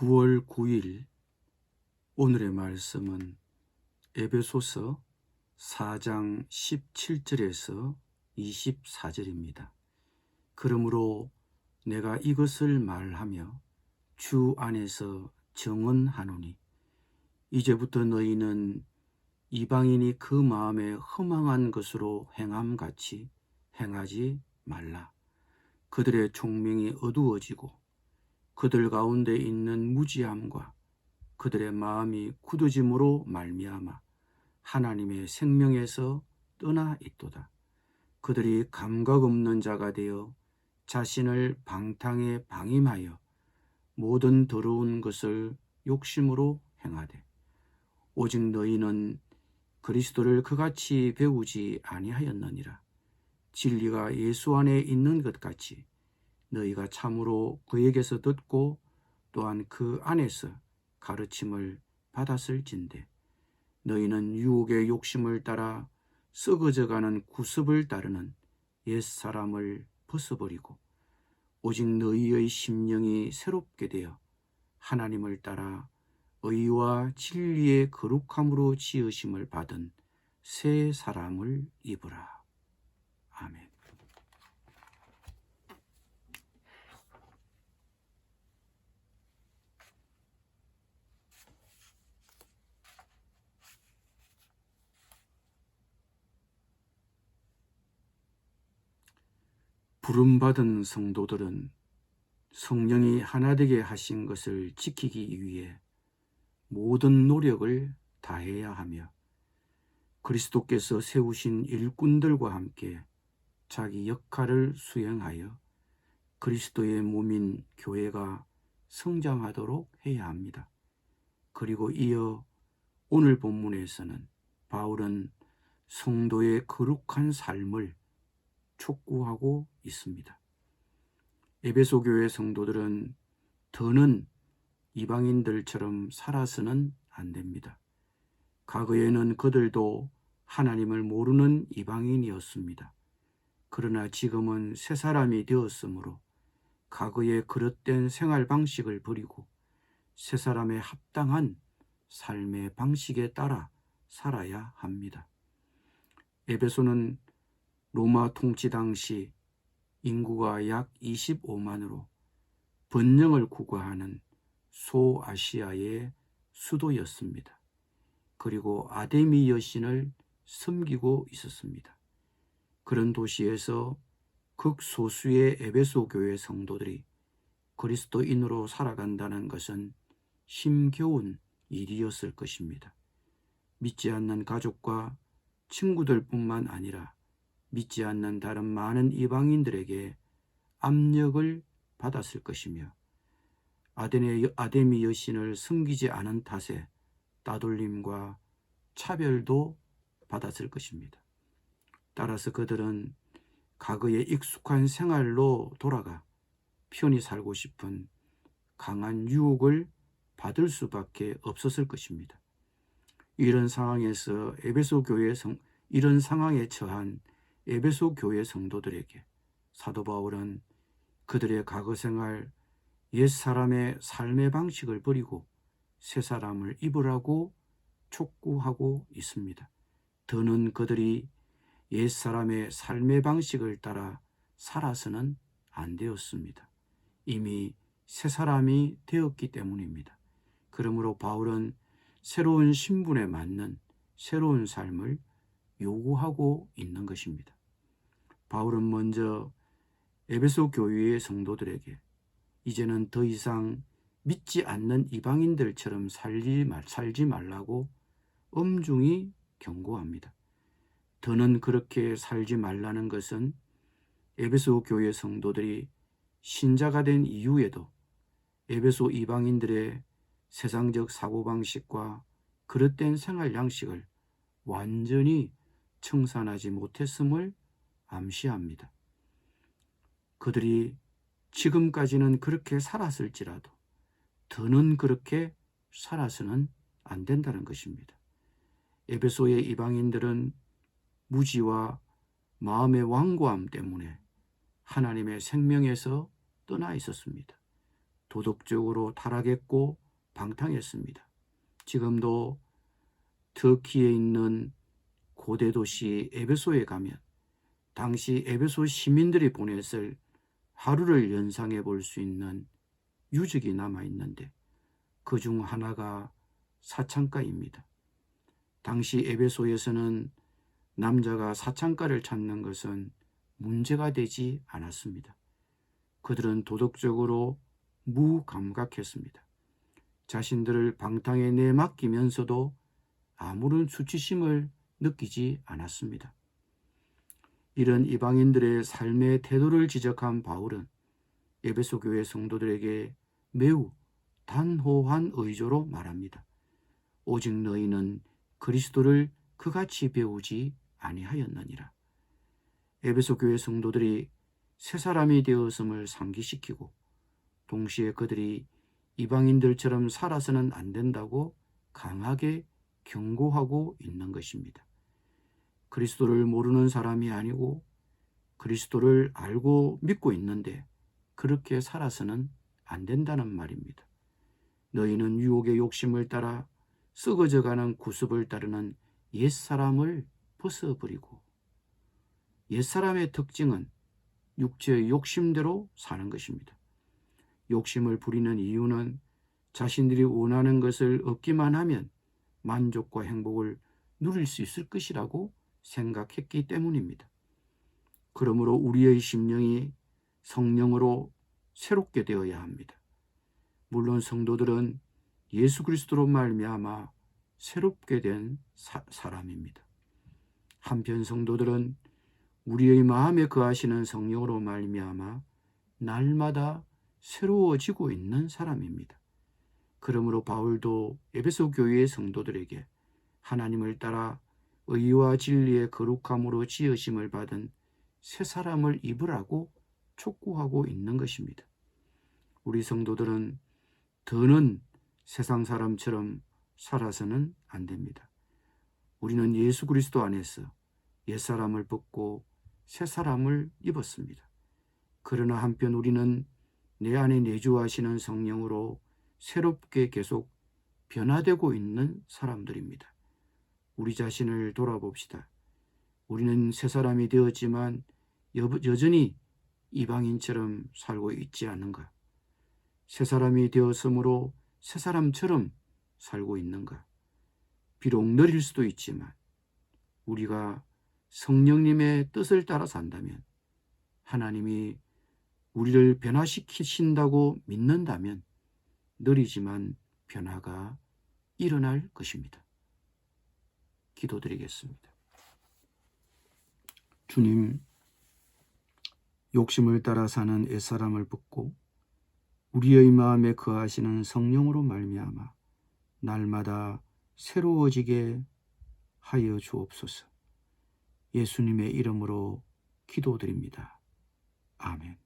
9월 9일 오늘의 말씀은 에베소서 4장 17절에서 24절입니다. 그러므로 내가 이것을 말하며 주 안에서 정언하노니 이제부터 너희는 이방인이 그 마음에 허망한 것으로 행함같이 행하지 말라. 그들의 총명이 어두워지고 그들 가운데 있는 무지함과 그들의 마음이 굳어짐으로 말미암아 하나님의 생명에서 떠나 있도다. 그들이 감각 없는 자가 되어 자신을 방탕에 방임하여 모든 더러운 것을 욕심으로 행하되 오직 너희는 그리스도를 그같이 배우지 아니하였느니라. 진리가 예수 안에 있는 것 같이 너희가 참으로 그에게서 듣고 또한 그 안에서 가르침을 받았을진대 너희는 유혹의 욕심을 따라 썩어져가는 구습을 따르는 옛사람을 벗어버리고 오직 너희의 심령이 새롭게 되어 하나님을 따라 의와 진리의 거룩함으로 지으심을 받은 새 사람을 입으라. 아멘. 부름받은 성도들은 성령이 하나 되게 하신 것을 지키기 위해 모든 노력을 다해야 하며 그리스도께서 세우신 일꾼들과 함께 자기 역할을 수행하여 그리스도의 몸인 교회가 성장하도록 해야 합니다. 그리고 이어 오늘 본문에서는 바울은 성도의 거룩한 삶을 촉구하고 있습니다. 에베소 교회 성도들은 더는 이방인들처럼 살아서는 안 됩니다. 과거에는 그들도 하나님을 모르는 이방인이었습니다. 그러나 지금은 새 사람이 되었으므로 과거의 그릇된 생활 방식을 버리고 새 사람에 합당한 삶의 방식에 따라 살아야 합니다. 에베소는 로마 통치 당시 인구가 약 25만으로 번영을 구가하는 소아시아의 수도였습니다. 그리고 아데미 여신을 섬기고 있었습니다. 그런 도시에서 극소수의 에베소 교회 성도들이 그리스도인으로 살아간다는 것은 힘겨운 일이었을 것입니다. 믿지 않는 가족과 친구들뿐만 아니라 믿지 않는 다른 많은 이방인들에게 압력을 받았을 것이며 아데미 여신을 섬기지 않은 탓에 따돌림과 차별도 받았을 것입니다. 따라서 그들은 과거의 익숙한 생활로 돌아가 편히 살고 싶은 강한 유혹을 받을 수밖에 없었을 것입니다. 이런 상황에 처한 에베소 교회 성도들에게 사도 바울은 그들의 과거 생활, 옛사람의 삶의 방식을 버리고 새 사람을 입으라고 촉구하고 있습니다. 더는 그들이 옛사람의 삶의 방식을 따라 살아서는 안 되었습니다. 이미 새 사람이 되었기 때문입니다. 그러므로 바울은 새로운 신분에 맞는 새로운 삶을 요구하고 있는 것입니다. 바울은 먼저 에베소 교회의 성도들에게 이제는 더 이상 믿지 않는 이방인들처럼 살지 말라고 엄중히 경고합니다. 더는 그렇게 살지 말라는 것은 에베소 교회 성도들이 신자가 된 이후에도 에베소 이방인들의 세상적 사고방식과 그릇된 생활 양식을 완전히 청산하지 못했음을 암시합니다. 그들이 지금까지는 그렇게 살았을지라도 더는 그렇게 살아서는 안 된다는 것입니다. 에베소의 이방인들은 무지와 마음의 완고함 때문에 하나님의 생명에서 떠나 있었습니다. 도덕적으로 타락했고 방탕했습니다. 지금도 터키에 있는 고대 도시 에베소에 가면 당시 에베소 시민들이 보냈을 하루를 연상해 볼 수 있는 유적이 남아 있는데 그 중 하나가 사창가입니다. 당시 에베소에서는 남자가 사창가를 찾는 것은 문제가 되지 않았습니다. 그들은 도덕적으로 무감각했습니다. 자신들을 방탕에 내맡기면서도 아무런 수치심을 느끼지 않았습니다. 이런 이방인들의 삶의 태도를 지적한 바울은 에베소 교회 성도들에게 매우 단호한 의조로 말합니다. 오직 너희는 그리스도를 그같이 배우지 아니하였느니라. 에베소 교회 성도들이 새 사람이 되었음을 상기시키고 동시에 그들이 이방인들처럼 살아서는 안 된다고 강하게 경고하고 있는 것입니다. 그리스도를 모르는 사람이 아니고 그리스도를 알고 믿고 있는데 그렇게 살아서는 안 된다는 말입니다. 너희는 유혹의 욕심을 따라 썩어져가는 구습을 따르는 옛사람을 벗어버리고, 옛사람의 특징은 육체의 욕심대로 사는 것입니다. 욕심을 부리는 이유는 자신들이 원하는 것을 얻기만 하면 만족과 행복을 누릴 수 있을 것이라고 생각했기 때문입니다. 그러므로 우리의 심령이 성령으로 새롭게 되어야 합니다. 물론 성도들은 예수 그리스도로 말미암아 새롭게 된 사람입니다. 한편 성도들은 우리의 마음에 거하시는 성령으로 말미암아 날마다 새로워지고 있는 사람입니다. 그러므로 바울도 에베소 교회의 성도들에게 하나님을 따라 의와 진리의 거룩함으로 지으심을 받은 새 사람을 입으라고 촉구하고 있는 것입니다. 우리 성도들은 더는 세상 사람처럼 살아서는 안 됩니다. 우리는 예수 그리스도 안에서 옛사람을 벗고 새 사람을 입었습니다. 그러나 한편 우리는 내 안에 내주하시는 성령으로 새롭게 계속 변화되고 있는 사람들입니다. 우리 자신을 돌아봅시다. 우리는 새 사람이 되었지만 여전히 이방인처럼 살고 있지 않는가? 새 사람이 되었으므로 새 사람처럼 살고 있는가? 비록 느릴 수도 있지만 우리가 성령님의 뜻을 따라 산다면, 하나님이 우리를 변화시키신다고 믿는다면 느리지만 변화가 일어날 것입니다. 기도드리겠습니다. 주님, 욕심을 따라 사는 옛사람을 벗고 우리의 마음에 거하시는 성령으로 말미암아 날마다 새로워지게 하여 주옵소서. 예수님의 이름으로 기도드립니다. 아멘.